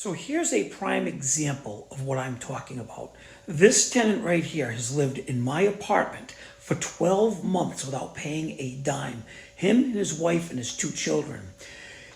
So here's a prime example of what I'm talking about. This tenant right here has lived in my apartment for 12 months without paying a dime. Him and his wife and his 2 children.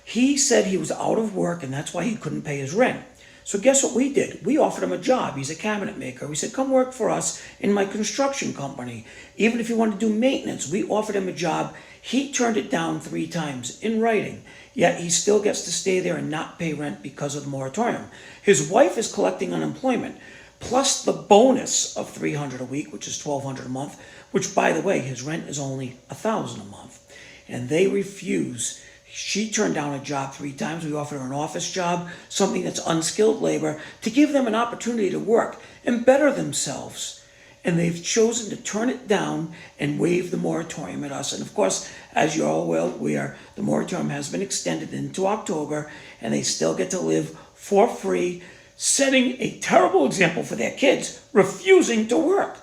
He said he was out of work and that's why he couldn't pay his rent. So guess what we did? We offered him a job. He's a cabinet maker. We said, come work for us in my construction company. Even if you want to do maintenance, we offered him a job. He turned it down 3 times in writing, yet he still gets to stay there and not pay rent because of the moratorium. His wife is collecting unemployment, plus the bonus of $300 a week, which is $1,200 a month, which, by the way, his rent is only $1,000 a month. And they refuse. She turned down a job 3 times. We offered her an office job, something that's unskilled labor, to give them an opportunity to work and better themselves. And they've chosen to turn it down and waive the moratorium at us. And of course, as you're all well aware, the moratorium has been extended into October, and they still get to live for free, setting a terrible example for their kids, refusing to work.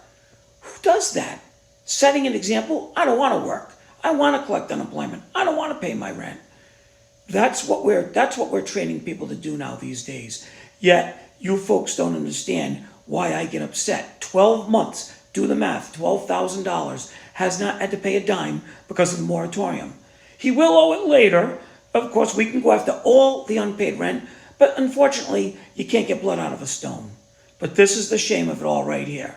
Who does that? Setting an example? I don't want to work. I want to collect unemployment. I don't want to pay my rent. That's what we're training people to do now these days. Yet you folks don't understand why I get upset. 12 months, do the math, $12,000, has not had to pay a dime because of the moratorium. He will owe it later. Of course, we can go after all the unpaid rent, but unfortunately, you can't get blood out of a stone. But this is the shame of it all right here.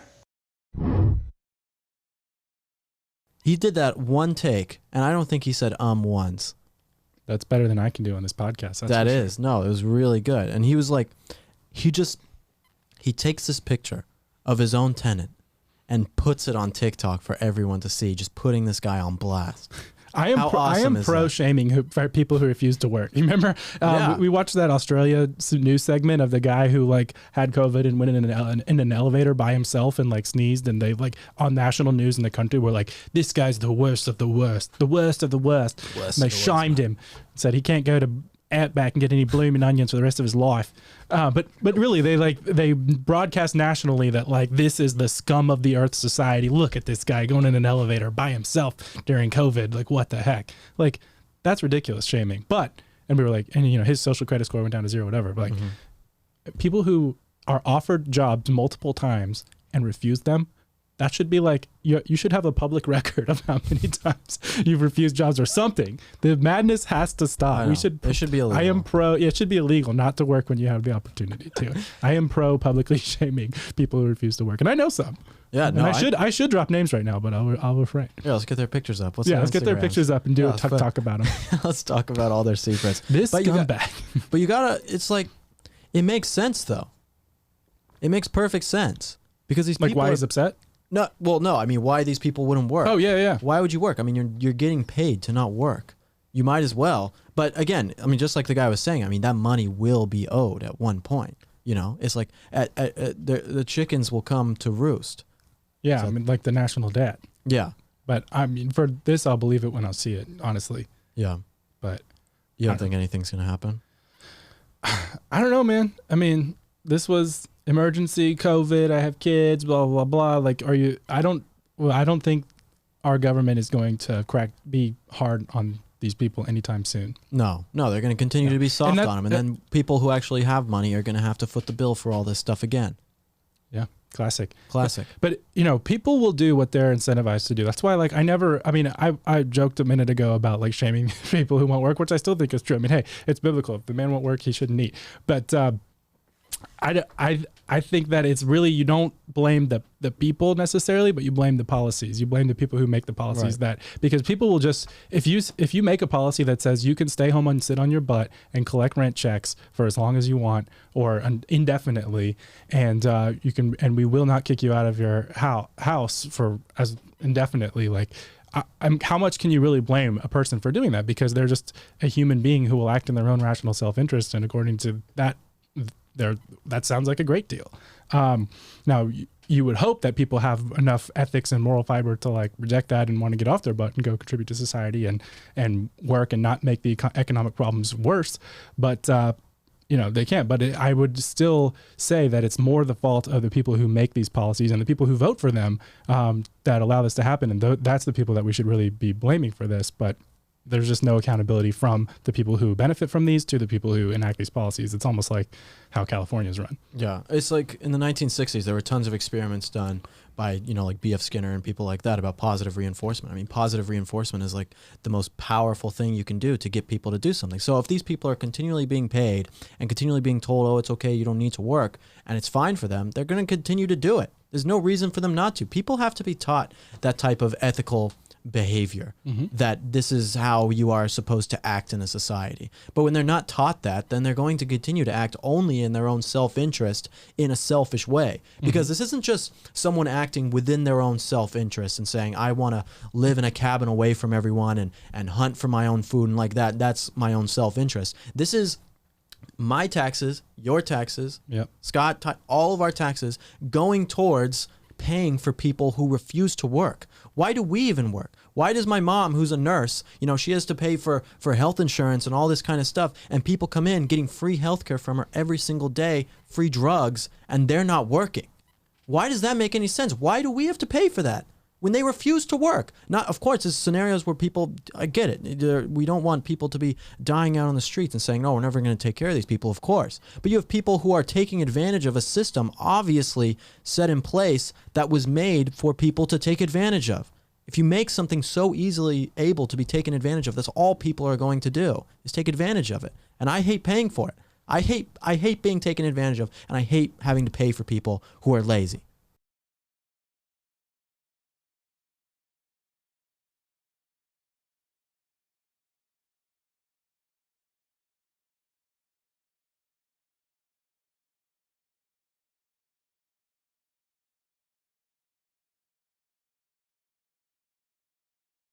He did that one take, and I don't think he said once. That's better than I can do on this podcast. That is. Sure. No, it was really good. And he was like, he takes this picture of his own tenant and puts it on TikTok for everyone to see, just putting this guy on blast. I am pro shaming people who refuse to work. You remember we watched that Australia news segment of the guy who like had COVID and went in an elevator by himself and like sneezed, and they like on national news in the country were like, this guy's the worst of the worst, the worst of the worst. And they shamed him, said he can't go to Outback and get any blooming onions for the rest of his life. But really they broadcast nationally that like this is the scum of the earth society. Look at this guy going in an elevator by himself during COVID. Like what the heck? Like that's ridiculous shaming. And we were like, and you know, his social credit score went down to 0, whatever. But like people who are offered jobs multiple times and refuse them, that should be like, you should have a public record of how many times you've refused jobs or something. The madness has to stop. It should be illegal. I am pro, it should be illegal not to work when you have the opportunity to. I am pro publicly shaming people who refuse to work. And I know some. Yeah, no, I should drop names right now, but I'll refrain. Yeah, let's get their pictures up. Let's get their pictures up and do a talk about them. Let's talk about all their secrets. This scumbag. But you gotta, it's like, it makes sense though. It makes perfect sense. Because these people why he's upset? No, well, no. I mean, why these people wouldn't work? Oh, yeah. Why would you work? I mean, you're getting paid to not work. You might as well. But again, I mean, just like the guy was saying, I mean, that money will be owed at one point. You know, it's like the chickens will come to roost. Yeah, so, I mean, like the national debt. Yeah. But I mean, for this, I'll believe it when I see it, honestly. Yeah. But you don't think anything's going to happen? I don't know, man. I mean, this was emergency COVID, I have kids, blah blah blah. Like, I don't think our government is going to be hard on these people anytime soon. No, they're going to continue to be soft on them, and then people who actually have money are going to have to foot the bill for all this stuff again. Yeah, classic. But you know, people will do what they're incentivized to do. That's why, like, I joked a minute ago about like shaming people who won't work, which I still think is true. I mean, hey, it's biblical. If the man won't work, he shouldn't eat. But I think that it's really, you don't blame the people necessarily, but you blame the policies. You blame the people who make the policies, right. Because people will just, if you make a policy that says you can stay home and sit on your butt and collect rent checks for as long as you want or indefinitely, and we will not kick you out of your house for as indefinitely, like, how much can you really blame a person for doing that? Because they're just a human being who will act in their own rational self-interest, and according to that, that sounds like a great deal. Now, you would hope that people have enough ethics and moral fiber to like reject that and want to get off their butt and go contribute to society and work and not make the economic problems worse. But they can't. But I would still say that it's more the fault of the people who make these policies and the people who vote for them that allow this to happen. And that's the people that we should really be blaming for this. But there's just no accountability from the people who benefit from these to the people who enact these policies. It's almost like how California's run. Yeah, it's like in the 1960s, there were tons of experiments done by, like B.F. Skinner and people like that about positive reinforcement. I mean, positive reinforcement is like the most powerful thing you can do to get people to do something. So if these people are continually being paid and continually being told, oh, it's okay, you don't need to work, and it's fine for them, they're going to continue to do it. There's no reason for them not to. People have to be taught that type of ethical behavior, that this is how you are supposed to act in a society. But when they're not taught that, then they're going to continue to act only in their own self-interest in a selfish way. Because this isn't just someone acting within their own self-interest and saying, I want to live in a cabin away from everyone and hunt for my own food and like that. That's my own self-interest. This is my taxes, your taxes, Scott, all of our taxes going towards paying for people who refuse to work. Why do we even work? Why does my mom, who's a nurse, she has to pay for health insurance and all this kind of stuff, and people come in getting free healthcare from her every single day, free drugs, and they're not working? Why does that make any sense? Why do we have to pay for that when they refuse to work? Not, of course, there's scenarios where people, I get it. We don't want people to be dying out on the streets and saying, no, we're never going to take care of these people, of course. But you have people who are taking advantage of a system obviously set in place that was made for people to take advantage of. If you make something so easily able to be taken advantage of, that's all people are going to do, is take advantage of it. And I hate paying for it. I hate being taken advantage of, and I hate having to pay for people who are lazy.